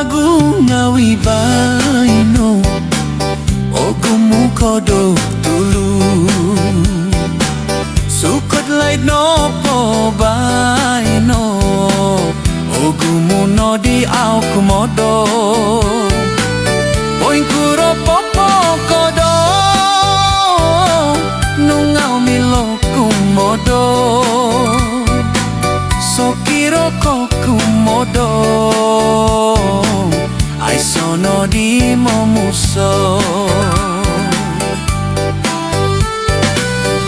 wagu ngawi baino ogumu kodo tulu sukut lait nopo baino ogumu no di au kumodo poin kuro popo kodo nungau milo kumodo sokiro kokumodo ai sono di momuso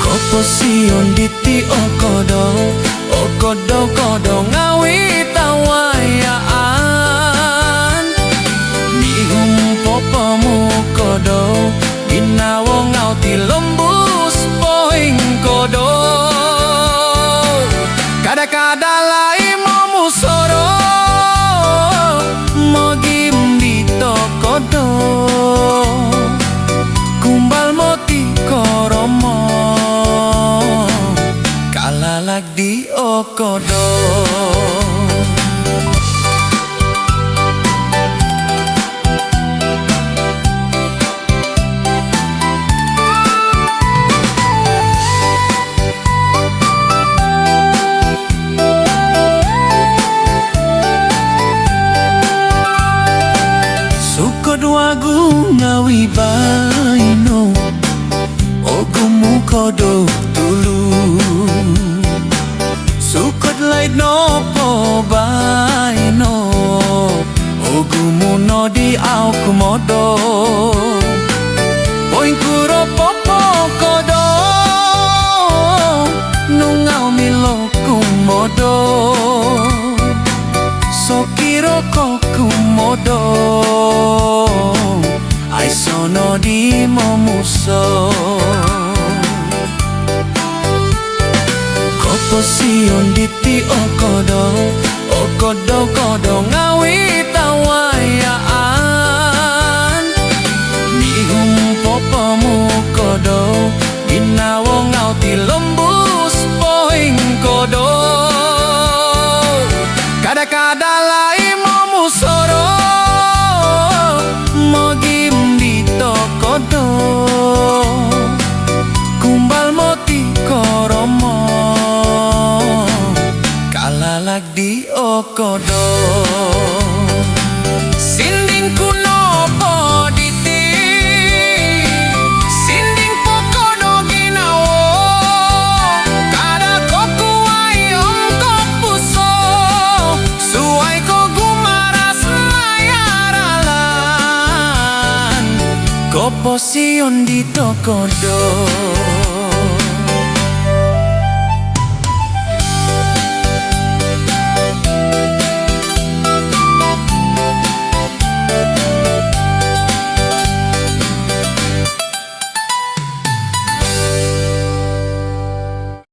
kopo sion diti okodo kodo ngawi tawayaan nihum popomu kodo ginawo ngau ti lembus poing kodo kada-kada lai momusoro mogim dito kodo kumbal moti koromo kalalak di okodo wagu ngawi baino ogumu kodo tulu sukut lait nopo baino ogumu no di au kumodo poin kuro popo kodo nungau milo kumodo sokiro kokumodo ai sono di momuso kopo sion diti okodo kodo ngawi tawayaan nihum popomu kodo ginawo ngau ti lembus poing kodo kada-kada lai momusoro mogim dito kodo kumbal moti koromo kalalak di okodo sinding kuno poditi sinding pokodo ginawo kada koku ayong kopuso suai ko gumaras mayaralan kopo sion di tokodo